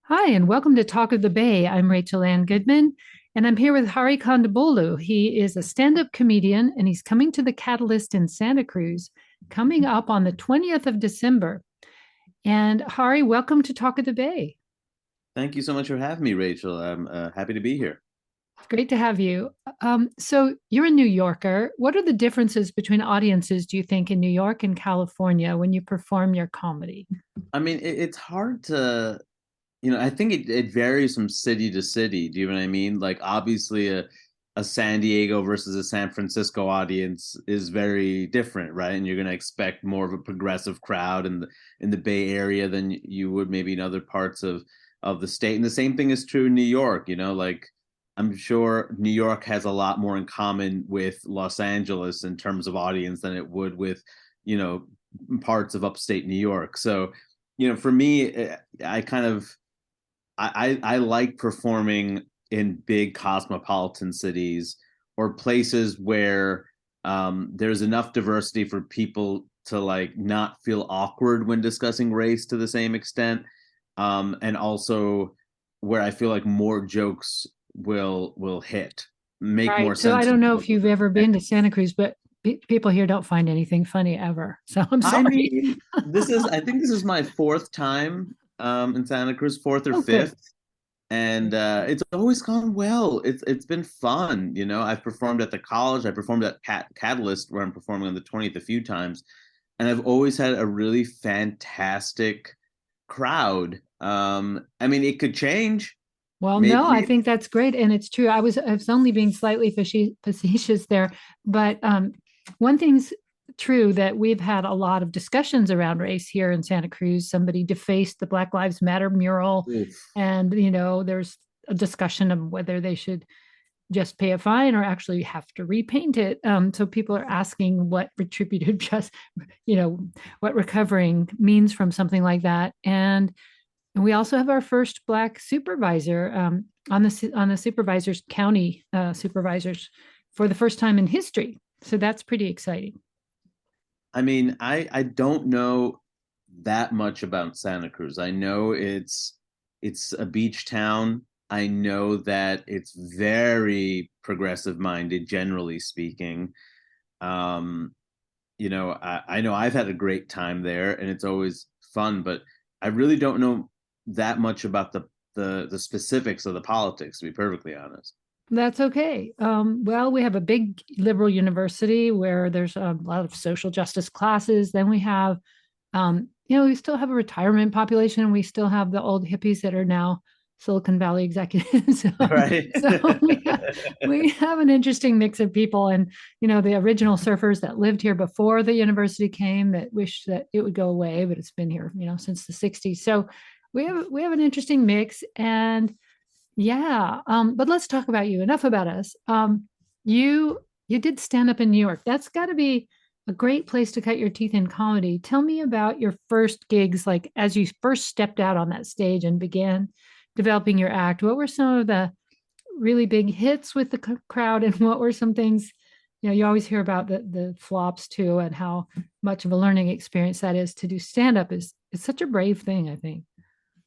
Hi, and welcome to Talk of the Bay. I'm Rachel Ann Goodman, and I'm here with Hari Kandabolu. He is a stand up comedian, and he's coming to the Catalyst in Santa Cruz coming up on the 20th of December. And Hari, welcome to Talk of the Bay. Thank you so much for having me, Rachel. I'm happy to be here. It's great to have you. So, you're a New Yorker. What are the differences between audiences, do you think, in New York and California when you perform your comedy? I mean, it's hard to, I think it varies from city to city. Do you know what I mean? Like, obviously, a San Diego versus a San Francisco audience is very different, right? And you're going to expect more of a progressive crowd in the Bay Area than you would maybe in other parts of the state. And the same thing is true in New York. Like I'm sure New York has a lot more in common with Los Angeles in terms of audience than it would with, you know, parts of upstate New York. So, for me, I kind of I like performing in big cosmopolitan cities or places where there's enough diversity for people to like not feel awkward when discussing race to the same extent, and also where I feel like more jokes will hit, make more Right. So, I sense. don't know if you've ever been to Santa Cruz, but people here don't find anything funny ever. So, I'm I sorry. mean, I think this is my fourth time in Santa Cruz, fourth or Oh, good. fifth, and it's always gone well. It's been fun. I've performed at the college. I performed at Catalyst, where I'm performing on the 20th a few times, and I've always had a really fantastic crowd. I mean, it could change. Well, no, I Maybe. think that's great, and it's true. I was only being slightly facetious there, but one thing's true that we've had a lot of discussions around race here in Santa Cruz. Somebody defaced the Black Lives Matter mural, Oof. and there's a discussion of whether they should just pay a fine or actually have to repaint it. So people are asking what retributive just, you know, what recovering means from something like that, and we also have our first Black supervisor on the supervisors county supervisors for the first time in history. So that's pretty exciting. I mean, I don't know that much about Santa Cruz. I know it's a beach town. I know that it's very progressive minded, generally speaking. Um, I know I've had a great time there and it's always fun, but I really don't know that much about the specifics of the politics, to be perfectly honest. That's okay. Well, we have a big liberal university where there's a lot of social justice classes. Then we have, we still have a retirement population. We still have the old hippies that are now Silicon Valley executives. Right. So we have an interesting mix of people, and the original surfers that lived here before the university came that wish that it would go away, but it's been here, since the '60s. So we have an interesting mix, and yeah, but let's talk about you. Enough about us. You did stand up in New York. That's got to be a great place to cut your teeth in comedy. Tell me about your first gigs, like as you first stepped out on that stage and began developing your act. What were some of the really big hits with the crowd, and what were some things? You always hear about the flops too, and how much of a learning experience that is to do stand up is it's such a brave thing, I think.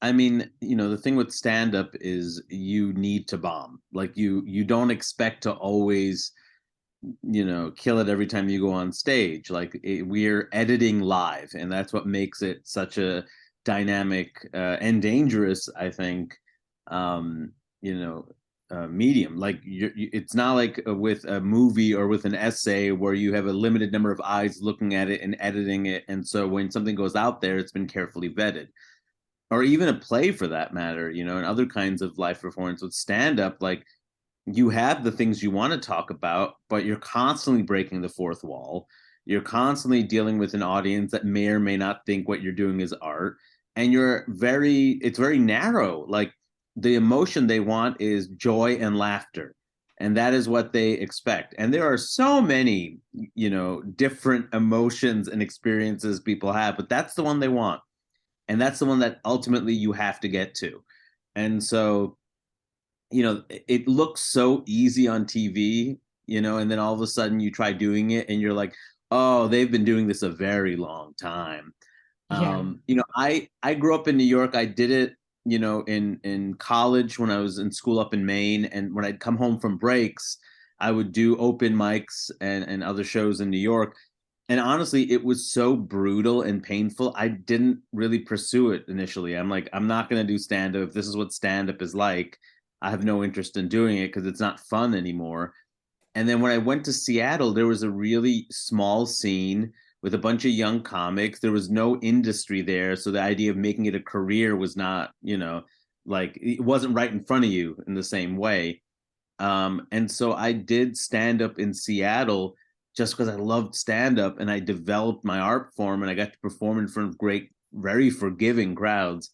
I mean, the thing with stand up is you need to bomb. Like you don't expect to always, kill it every time you go on stage. Like we're editing live, and that's what makes it such a dynamic and dangerous, I think, um, you know, medium. Like it's not like with a movie or with an essay where you have a limited number of eyes looking at it and editing it, and so when something goes out there, it's been carefully vetted, or even a play for that matter, and other kinds of live performance. With stand up, like you have the things you want to talk about, but you're constantly breaking the fourth wall. You're constantly dealing with an audience that may or may not think what you're doing is art. And it's very narrow. Like the emotion they want is joy and laughter. And that is what they expect. And there are so many, different emotions and experiences people have, but that's the one they want. And that's the one that ultimately you have to get to. And so, it looks so easy on TV, and then all of a sudden you try doing it and you're like, oh, they've been doing this a very long time. Yeah. I grew up in New York. I did it in college when I was in school up in Maine, and when I'd come home from breaks, I would do open mics and other shows in New York. And honestly, it was so brutal and painful. I didn't really pursue it initially. I'm like, I'm not going to do stand up. If this is what stand up is like, I have no interest in doing it because it's not fun anymore. And then when I went to Seattle, there was a really small scene with a bunch of young comics. There was no industry there. So the idea of making it a career was not, like it wasn't right in front of you in the same way. And so I did stand up in Seattle just because I loved stand up and I developed my art form and I got to perform in front of great, very forgiving crowds.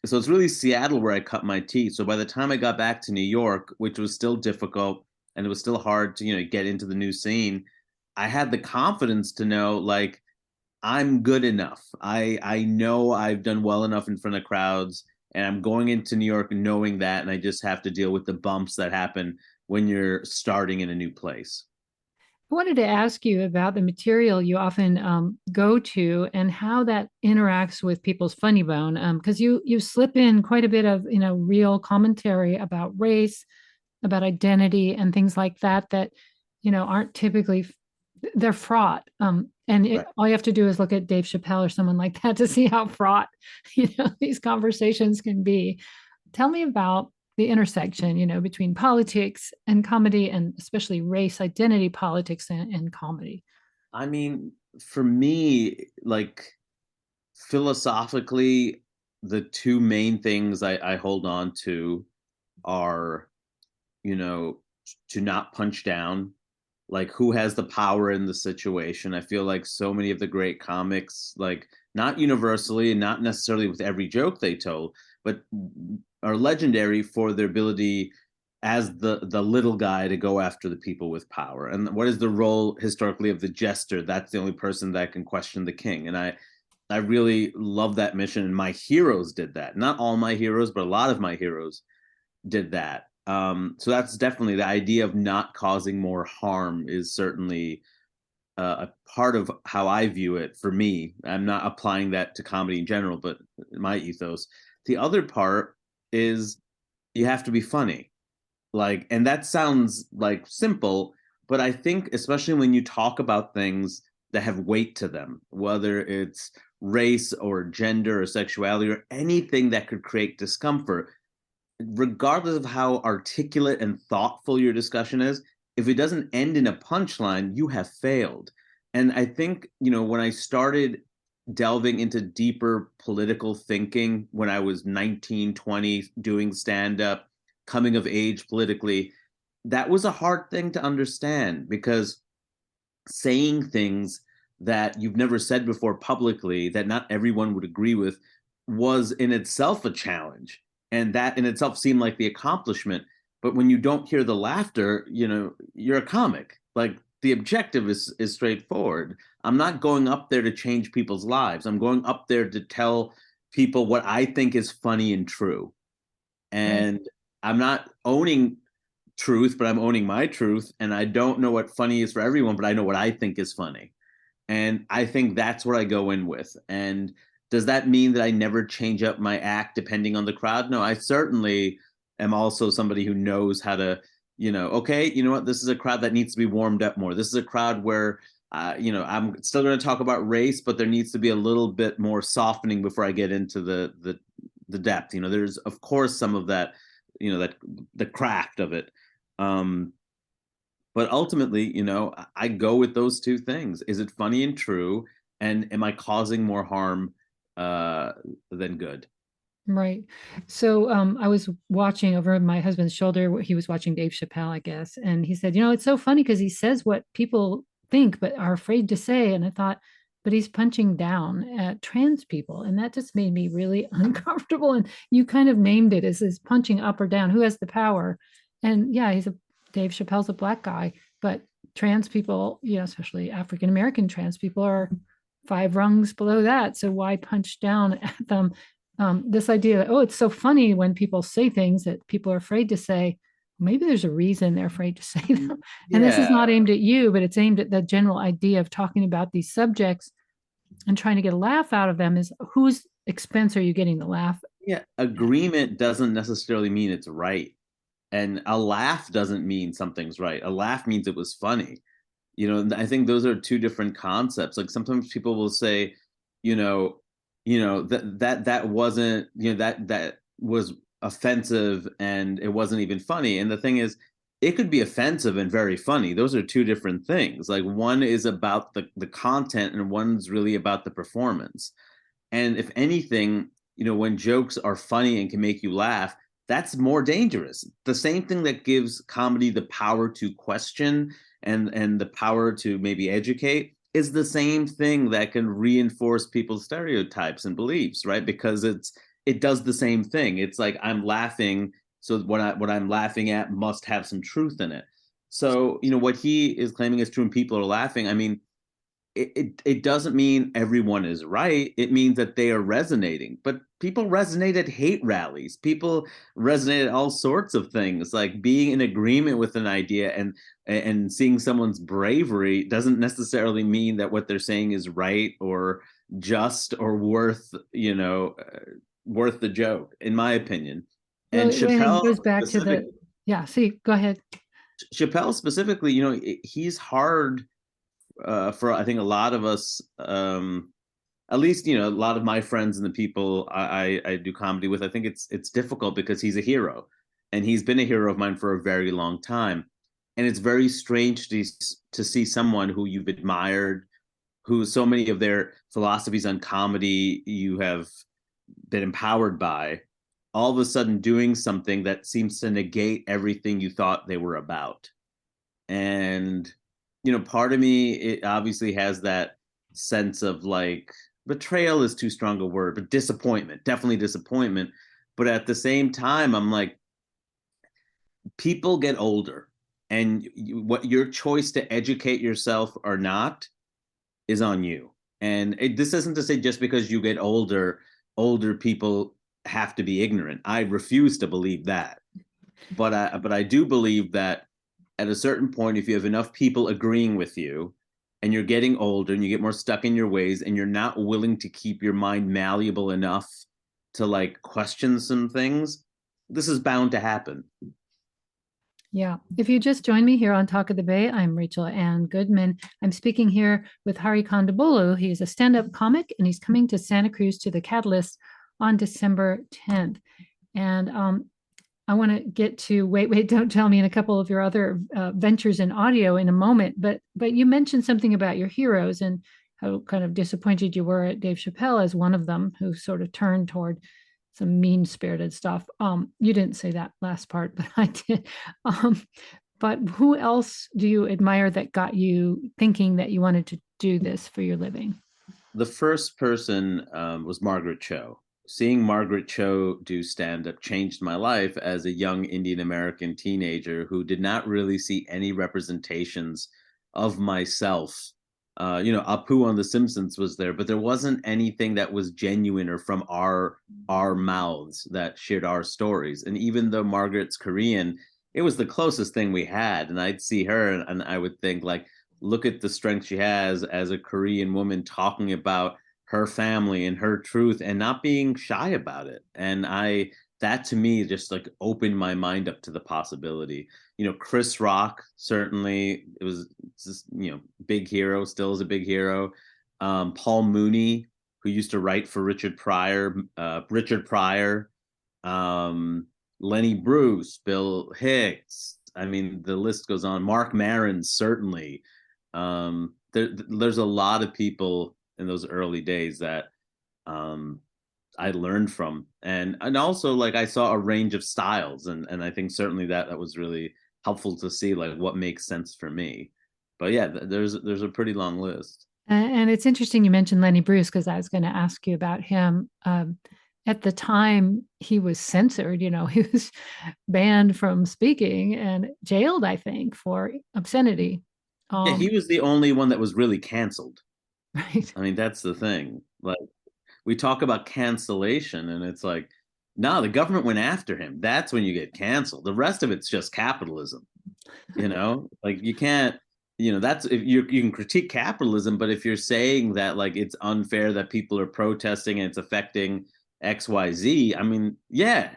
So it's really Seattle where I cut my teeth. So by the time I got back to New York, which was still difficult and it was still hard to, get into the new scene, I had the confidence to know like I'm good enough. I know I've done well enough in front of crowds and I'm going into New York knowing that and I just have to deal with the bumps that happen when you're starting in a new place. I wanted to ask you about the material you often go to and how that interacts with people's funny bone. Because you slip in quite a bit of real commentary about race, about identity, and things like that that aren't typically they're fraught. Right. All you have to do is look at Dave Chappelle or someone like that to see how fraught these conversations can be. Tell me about the intersection, between politics and comedy, and especially race identity politics and comedy. I mean, for me, like philosophically, the two main things I hold on to are, you know, to not punch down, like who has the power in the situation. I feel like so many of the great comics, like not universally and not necessarily with every joke they told, but are legendary for their ability as the little guy to go after the people with power. And what is the role historically of the jester? That's the only person that can question the king. And I really love that mission. And my heroes did that. Not all my heroes, but a lot of my heroes did that. So that's definitely the idea of not causing more harm is certainly a part of how I view it for me. I'm not applying that to comedy in general, but my ethos. The other part is you have to be funny. Like, and that sounds like simple, but I think especially when you talk about things that have weight to them, whether it's race or gender or sexuality or anything that could create discomfort, regardless of how articulate and thoughtful your discussion is, if it doesn't end in a punchline, you have failed. And I think, when I started delving into deeper political thinking when I was 19, 20, doing stand up, coming of age politically, that was a hard thing to understand because saying things that you've never said before publicly that not everyone would agree with was in itself a challenge. And that in itself seemed like the accomplishment. But when you don't hear the laughter, you're a comic. Like the objective is straightforward. I'm not going up there to change people's lives. I'm going up there to tell people what I think is funny and true. Right. And I'm not owning truth, but I'm owning my truth. And I don't know what funny is for everyone, but I know what I think is funny. And I think that's what I go in with. And does that mean that I never change up my act depending on the crowd? No, I certainly am also somebody who knows how to, okay, you know what? This is a crowd that needs to be warmed up more. This is a crowd where, I'm still going to talk about race, but there needs to be a little bit more softening before I get into the depth. There's of course some of that, that the craft of it. But ultimately, I go with those two things. Is it funny and true? And am I causing more harm than good? Right. So I was watching over my husband's shoulder. He was watching Dave Chappelle, I guess. And he said, it's so funny because he says what people think but are afraid to say. And I thought, but he's punching down at trans people. And that just made me really uncomfortable. And you kind of named it as is punching up or down. Who has the power? And yeah, Dave Chappelle's a black guy, but trans people, especially African American trans people are five rungs below that. So why punch down at them? This idea that, it's so funny when people say things that people are afraid to say. Maybe there's a reason they're afraid to say them. And this is Yeah. not aimed at you, but it's aimed at the general idea of talking about these subjects and trying to get a laugh out of them. Is whose expense are you getting the laugh Yeah, agreement doesn't necessarily mean it's right. And a laugh doesn't mean something's right. A laugh means it was funny. I think those are two different concepts. Like sometimes people will say, you know, that wasn't, that was offensive and it wasn't even funny. And the thing is, it could be offensive and very funny. Those are two different things. Like one is about the content and one's really about the performance. And if anything, when jokes are funny and can make you laugh, that's more dangerous. The same thing that gives comedy the power to question and the power to maybe educate is the same thing that can reinforce people's stereotypes and beliefs, right? Because it does the same thing. It's like I'm laughing, so what I'm laughing at must have some truth in it. So, what he is claiming is true and people are laughing. I mean, it doesn't mean everyone is right. It means that they are resonating. But people resonate at hate rallies. People resonate at all sorts of things. Like being in agreement with an idea and seeing someone's bravery doesn't necessarily mean that what they're saying is right or just or worth the joke, in my opinion. Well, And and it goes back to the, yeah, see, go ahead. Chappelle specifically, he's hard for I think a lot of us, at least a lot of my friends and the people I do comedy with. I think it's difficult because he's a hero, and he's been a hero of mine for a very long time, and it's very strange to see someone who you've admired, who so many of their philosophies on comedy you have been empowered by, all of a sudden doing something that seems to negate everything you thought they were about. And part of me, it obviously has that sense of like betrayal is too strong a word, but disappointment, definitely disappointment. But at the same time, I'm like, people get older, and what your choice to educate yourself or not is on you. And this isn't to say just because you get older, older people have to be ignorant. I refuse to believe that. But I do believe that at a certain point, if you have enough people agreeing with you and you're getting older and you get more stuck in your ways and you're not willing to keep your mind malleable enough to like question some things, this is bound to happen. Yeah. If you just joined me here on Talk of the Bay, I'm Rachel Ann Goodman. I'm speaking here with Hari Kandabolu. He's a stand-up comic, and he's coming to Santa Cruz to the Catalyst on December 10th. And I want to get to Wait, Don't Tell Me and a couple of your other ventures in audio in a moment. But you mentioned something about your heroes and how kind of disappointed you were at Dave Chappelle as one of them who sort of turned toward some mean-spirited stuff. You didn't say that last part, but I did. But who else do you admire that got you thinking that you wanted to do this for your living? The first person was Margaret Cho. Seeing Margaret Cho do stand up changed my life as a young Indian American teenager who did not really see any representations of myself. Apu on The Simpsons was there, but there wasn't anything that was genuine or from our mouths that shared our stories. And even though Margaret's Korean, it was the closest thing we had. And I'd see her and I would think like, look at the strength she has as a Korean woman talking about her family and her truth and not being shy about it. And that to me just like opened my mind up to the possibility. Chris Rock, certainly it was just, big hero, still is a big hero. Paul Mooney, who used to write for Richard Pryor, Lenny Bruce, Bill Hicks. I mean, the list goes on. Mark Maron, certainly. There's a lot of people in those early days that I learned from, and also like I saw a range of styles, and I think certainly that was really helpful to see like what makes sense for me. But yeah, there's a pretty long list. And it's interesting you mentioned Lenny Bruce because I was going to ask you about him. At the time, he was censored. He was banned from speaking and jailed, I think, for obscenity. Yeah, he was the only one that was really canceled. Right. I mean, that's the thing. Like we talk about cancellation, and it's like, no, the government went after him. That's when you get canceled. The rest of it's just capitalism. Like you can't. That's if you can critique capitalism, but if you're saying that like it's unfair that people are protesting and it's affecting XYZ. I mean, yeah,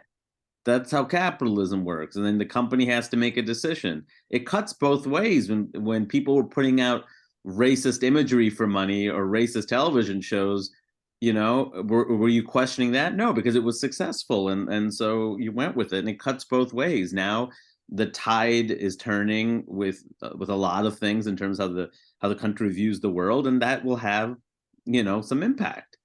that's how capitalism works. And then the company has to make a decision. It cuts both ways. When people were putting out racist imagery for money or racist television shows, were you questioning that? No, because it was successful, and so you went with it. And it cuts both ways. Now the tide is turning with a lot of things in terms of how the country views the world, and that will have some impact.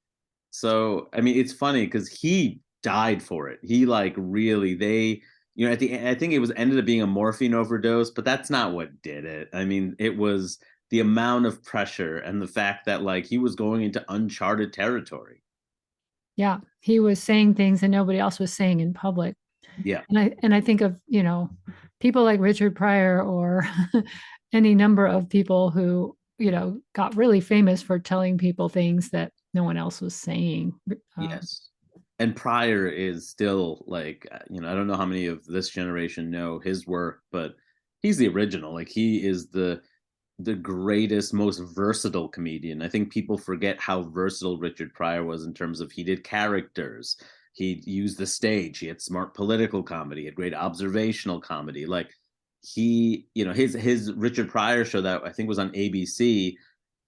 So I mean, it's funny because he died for it. He like really they at the end, I think it was ended up being a morphine overdose, but that's not what did it. I mean, it was the amount of pressure and the fact that like he was going into uncharted territory. Yeah, he was saying things that nobody else was saying in public. Yeah. And I think of, people like Richard Pryor or any number of people who, got really famous for telling people things that no one else was saying. Yes. And Pryor is still like, I don't know how many of this generation know his work, but he's the original. Like he is the greatest, most versatile comedian. I think people forget how versatile Richard Pryor was in terms of he did characters, he used the stage, he had smart political comedy, he had great observational comedy. Like his Richard Pryor show that I think was on ABC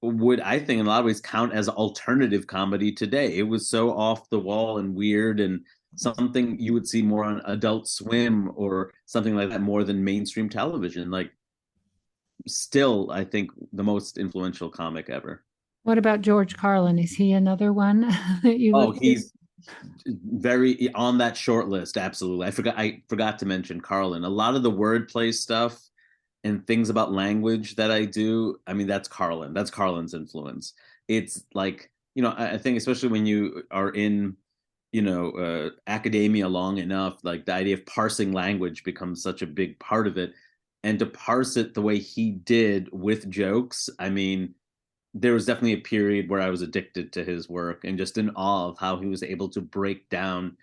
would I think in a lot of ways count as alternative comedy today. It was so off the wall and weird and something you would see more on Adult Swim or something like that more than mainstream television. Like still, I think the most influential comic ever. What about George Carlin? Is he another one that you Oh, look to? he's very on that short list. Absolutely. I forgot to mention Carlin. A lot of the wordplay stuff and things about language that I do, I mean, that's Carlin. That's Carlin's influence. It's like, I think especially when you are in, academia long enough, like the idea of parsing language becomes such a big part of it. And to parse it the way he did with jokes, I mean, there was definitely a period where I was addicted to his work and just in awe of how he was able to break down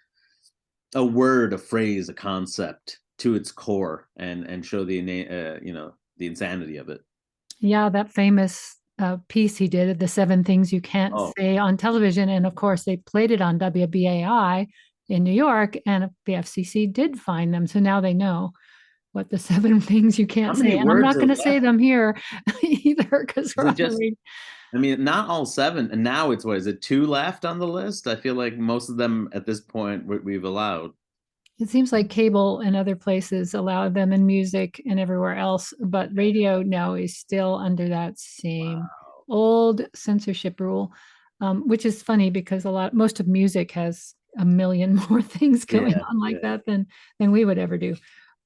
a word, a phrase, a concept to its core and show the insanity of it. Yeah, that famous piece he did, the seven things you can't Oh, say on television. And of course, they played it on WBAI in New York, and the FCC did find them. So now they know what the seven things you how can't many say. And I'm words not are going to say left? them here either because Is we're it on the just? radio. I mean, not all seven, and now it's what is it? Two left on the list. I feel like most of them at this point we've allowed. It seems like cable and other places allow them in music and everywhere else, but radio now is still under that same Wow. old censorship rule, which is funny because most of music has a million more things going Yeah, on like yeah. that than we would ever do.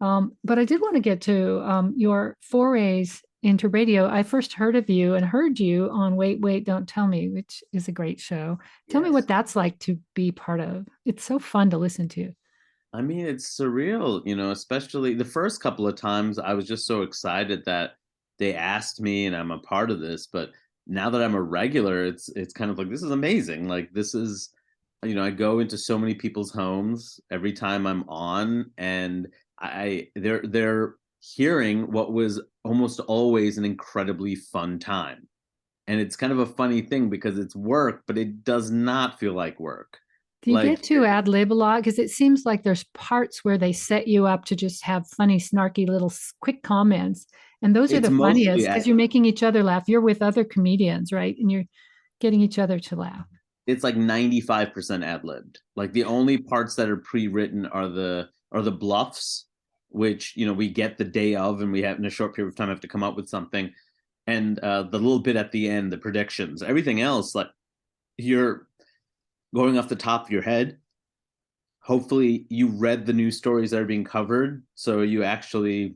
But I did want to get to your forays into radio. I first heard of you and heard you on Wait, Wait, Don't Tell Me, which is a great show. Tell me what Yes. that's like to be part of. It's so fun to listen to. I mean, it's surreal, especially the first couple of times I was just so excited that they asked me and I'm a part of this, but now that I'm a regular, it's kind of like this is amazing. Like this is I go into so many people's homes every time I'm on and they're hearing what was almost always an incredibly fun time. And it's kind of a funny thing because it's work, but it does not feel like work. Do you get Like to ad lib a lot? Because it seems like there's parts where they set you up to just have funny, snarky little quick comments. And those are it's the mostly funniest because you're making each other laugh. You're with other comedians, right? And you're getting each other to laugh. it's like 95% ad libbed. Like the only parts that are pre-written are the bluffs, which we get the day of, and we have in a short period of time have to come up with something, and the little bit at the end, the predictions. Everything else, like you're going off the top of your head. Hopefully, you read the news stories that are being covered, so you actually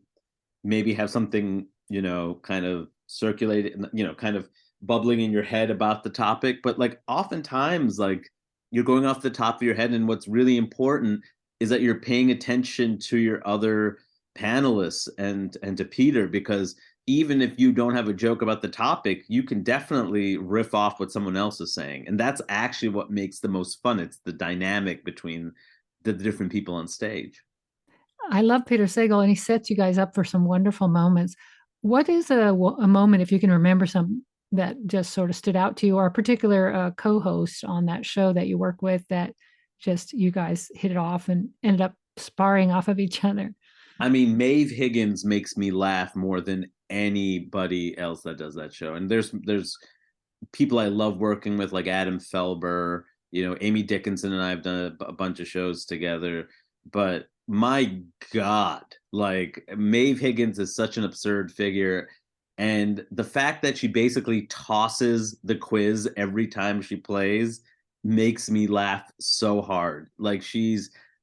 maybe have something kind of circulated kind of bubbling in your head about the topic, but like oftentimes like you're going off the top of your head, and what's really important is that you're paying attention to your other panelists and to Peter, because even if you don't have a joke about the topic, you can definitely riff off what someone else is saying, and that's actually what makes the most fun. It's the dynamic between the different people on stage. I love Peter Sagal, and he sets you guys up for some wonderful moments. What is a moment, if you can remember some, that just sort of stood out to you, or a particular co host on that show that you work with that just you guys hit it off and ended up sparring off of each other. I mean, Maeve Higgins makes me laugh more than anybody else that does that show. And there's people I love working with, like Adam Felber, Amy Dickinson and I have done a bunch of shows together. But my God, like Maeve Higgins is such an absurd figure. And the fact that she basically tosses the quiz every time she plays makes me laugh so hard. Like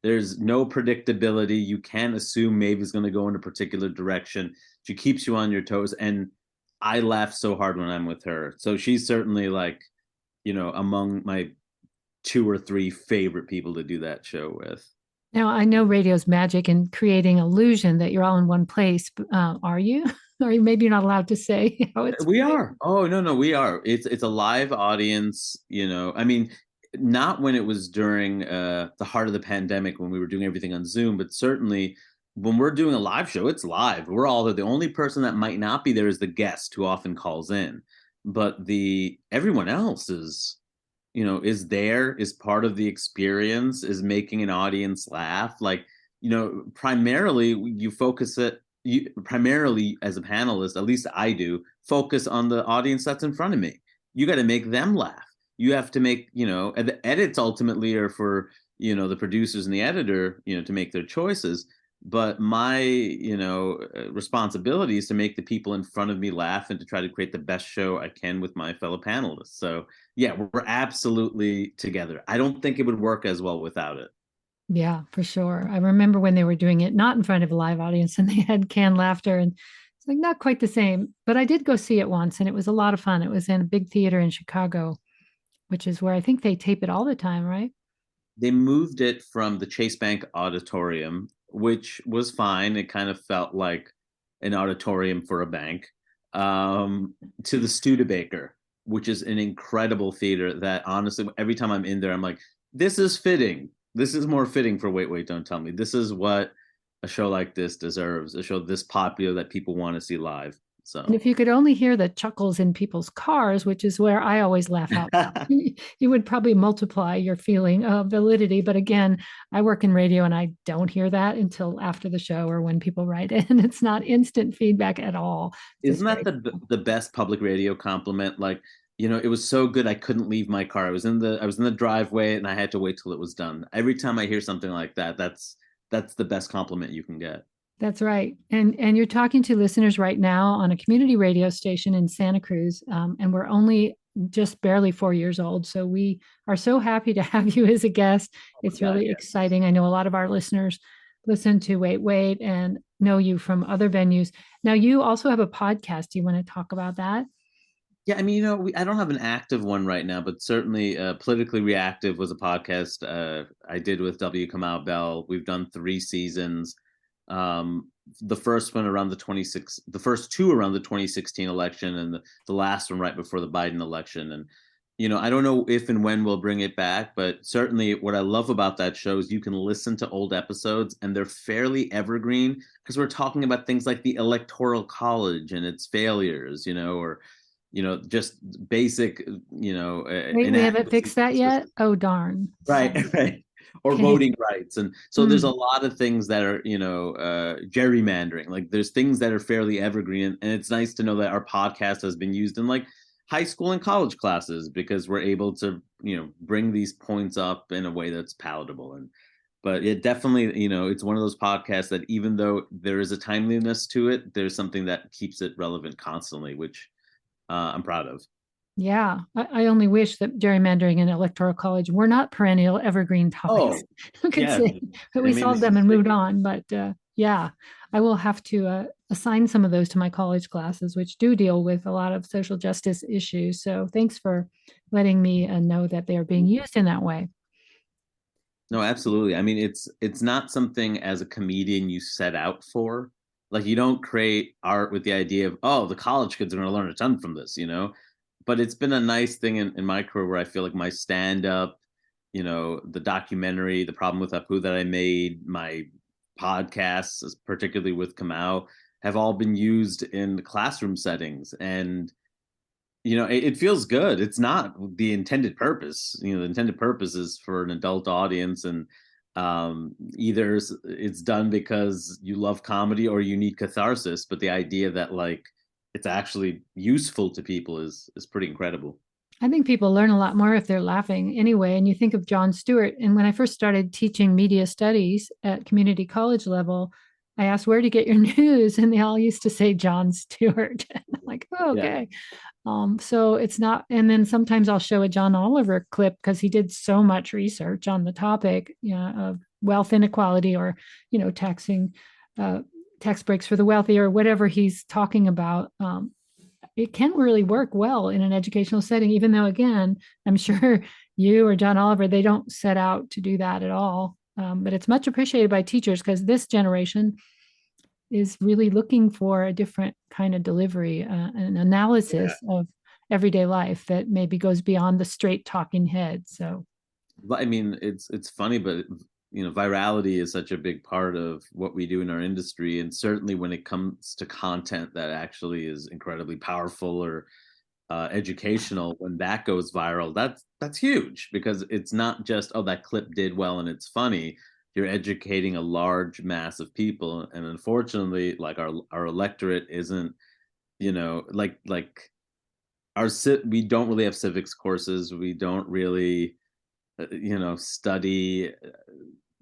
there's no predictability. You can't assume Maeve is going to go in a particular direction. She keeps you on your toes. And I laugh so hard when I'm with her. So she's certainly like, among my 2 or 3 favorite people to do that show with. Now, I know radio's magic in creating illusion that you're all in one place. Are you? Or maybe you're not allowed to say how it's. We are. Oh, no, we are. It's a live audience, I mean, not when it was during the heart of the pandemic when we were doing everything on Zoom, but certainly when we're doing a live show, it's live. We're all there. The only person that might not be there is the guest who often calls in. But everyone else is there, is part of the experience, is making an audience laugh. Like, primarily you focus it you primarily as a panelist, at least I do, focus on the audience that's in front of me. You got to make them laugh. You have to make, and the edits ultimately are for, the producers and the editor, to make their choices. But my, responsibility is to make the people in front of me laugh and to try to create the best show I can with my fellow panelists. So yeah, we're absolutely together. I don't think it would work as well without it. Yeah, for sure. I remember when they were doing it not in front of a live audience and they had canned laughter, and it's like not quite the same. But I did go see it once and it was a lot of fun. It was in a big theater in Chicago, which is where I think they tape it all the time, right? They moved it from the Chase Bank Auditorium, which was fine. It kind of felt like an auditorium for a bank, to the Studebaker, which is an incredible theater that honestly, every time I'm in there, I'm like, this is fitting. This is more fitting for Wait, Wait, Don't Tell Me. This is what a show like this deserves, a show this popular that people want to see live. So, And if you could only hear the chuckles in people's cars, which is where I always laugh out, you would probably multiply your feeling of validity. But again, I work in radio and I don't hear that until after the show or when people write in. It's not instant feedback at all. Isn't that the best public radio compliment? Like, it was so good I couldn't leave my car. I was in the driveway and I had to wait till it was done. Every time I hear something like that, that's the best compliment you can get. That's right. And you're talking to listeners right now on a community radio station in Santa Cruz. And we're only just barely 4 years old. So we are so happy to have you as a guest. It's really exciting. I know a lot of our listeners listen to Wait, Wait and know you from other venues. Now, you also have a podcast. Do you want to talk about that? Yeah, I mean, I don't have an active one right now, but certainly Politically Reactive was a podcast I did with W. Kamau Bell. We've done 3 seasons. The first one around the first 2 around the 2016 election, and the last one right before the Biden election. And, I don't know if and when we'll bring it back, but certainly what I love about that show is you can listen to old episodes and they're fairly evergreen because we're talking about things like the Electoral College and its failures, or just basic, Wait, we haven't fixed that yet? Oh, darn. Right, right. Or Okay. voting rights. And so there's a lot of things that are, gerrymandering. Like there's things that are fairly evergreen. And it's nice to know that our podcast has been used in like high school and college classes because we're able to, bring these points up in a way that's palatable. But it definitely, it's one of those podcasts that even though there is a timeliness to it, there's something that keeps it relevant constantly, which I'm proud of. Yeah, I only wish that gerrymandering and electoral college were not perennial evergreen topics. Who could yeah. say that we solved them and moved on? But yeah, I will have to assign some of those to my college classes, which do deal with a lot of social justice issues. So thanks for letting me know that they are being used in that way. No, absolutely. I mean, it's not something as a comedian you set out for. Like you don't create art with the idea of, oh, the college kids are going to learn a ton from this, But it's been a nice thing in my career where I feel like my stand up, the documentary, The Problem with Apu that I made, my podcasts, particularly with Kamau, have all been used in classroom settings. And, it feels good. It's not the intended purpose. The intended purpose is for an adult audience, and either it's done because you love comedy or you need catharsis. But the idea that like it's actually useful to people is pretty incredible. I think people learn a lot more if they're laughing anyway. And you think of Jon Stewart. And when I first started teaching media studies at community college level, I asked, where do you get your news? And they all used to say Jon Stewart. I'm like, oh, Yeah. okay. So it's not, and then sometimes I'll show a John Oliver clip because he did so much research on the topic, of wealth inequality, or, taxing, tax breaks for the wealthy, or whatever he's talking about. It can really work well in an educational setting, even though, again, I'm sure you or John Oliver, they don't set out to do that at all. But it's much appreciated by teachers because this generation is really looking for a different kind of delivery, an analysis of everyday life that maybe goes beyond the straight talking head. So, I mean, it's funny, but virality is such a big part of what we do in our industry, and certainly when it comes to content that actually is incredibly powerful or educational, when that goes viral, that's huge, because it's not just, oh, that clip did well and it's funny. You're educating a large mass of people, and unfortunately, like our electorate isn't, like we don't really have civics courses. We don't really study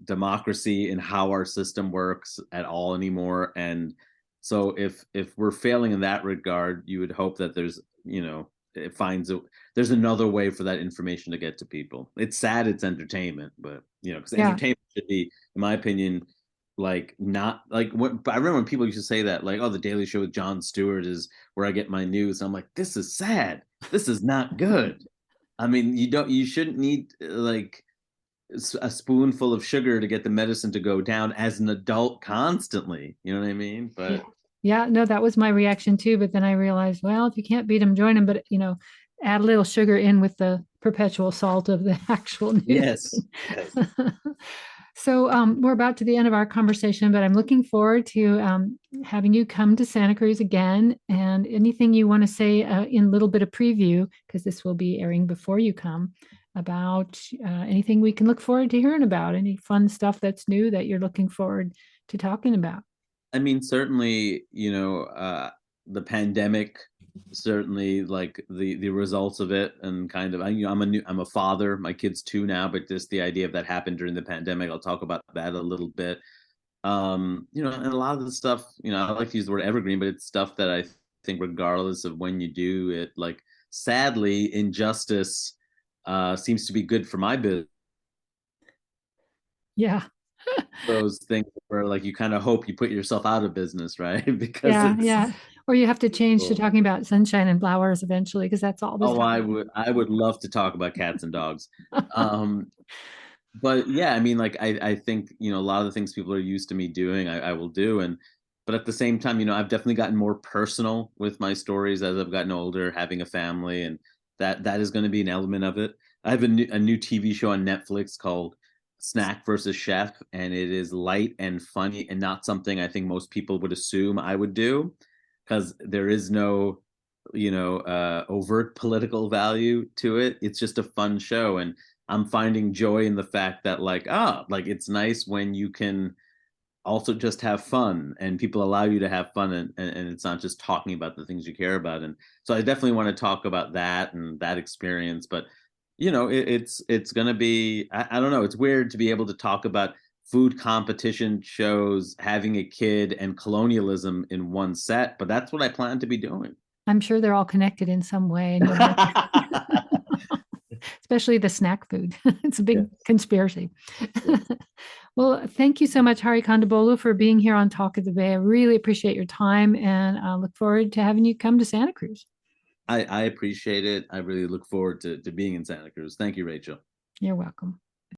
democracy and how our system works at all anymore. And so if we're failing in that regard, you would hope that there's another way for that information to get to people. It's sad it's entertainment, but because entertainment should be, in my opinion, like not like what I remember when people used to say that, like, oh, the Daily Show with Jon Stewart is where I get my news. I'm like, this is sad. This is not good. I mean, you shouldn't need like a spoonful of sugar to get the medicine to go down as an adult constantly. You know what I mean? But yeah, no, that was my reaction too. But then I realized, well, if you can't beat them, join them. But, add a little sugar in with the perpetual salt of the actual news. yes. So we're about to the end of our conversation, but I'm looking forward to having you come to Santa Cruz again. And anything you want to say in a little bit of preview, because this will be airing before you come, about anything we can look forward to hearing about, any fun stuff that's new that you're looking forward to talking about. I mean, certainly, the pandemic, certainly like the results of it, and kind of, I'm a father. My kid's 2 now, but just the idea of that happened during the pandemic. I'll talk about that a little bit. And a lot of the stuff, I like to use the word evergreen, but it's stuff that I think, regardless of when you do it, like, sadly, injustice seems to be good for my business. Yeah. Those things where, like, you kind of hope you put yourself out of business, right? Because yeah. Or you have to change to talking about sunshine and flowers eventually, because that's all. Oh, I would love to talk about cats and dogs. But yeah, I mean, like, I think, a lot of the things people are used to me doing, I will do. But at the same time, I've definitely gotten more personal with my stories as I've gotten older, having a family, and that is going to be an element of it. I have a new TV show on Netflix called Snack versus Chef, and it is light and funny, and not something I think most people would assume I would do, because there is no overt political value to it. It's just a fun show, and I'm finding joy in the fact that, like, it's nice when you can also just have fun, and people allow you to have fun, and it's not just talking about the things you care about. And so I definitely want to talk about that and that experience. But it's going to be, I don't know, it's weird to be able to talk about food competition shows, having a kid, and colonialism in one set, but that's what I plan to be doing. I'm sure they're all connected in some way. Especially the snack food. It's a big conspiracy. Well, thank you so much, Hari Kandabolu, for being here on Talk of the Bay. I really appreciate your time, and I look forward to having you come to Santa Cruz. I appreciate it. I really look forward to being in Santa Cruz. Thank you, Rachel. You're welcome.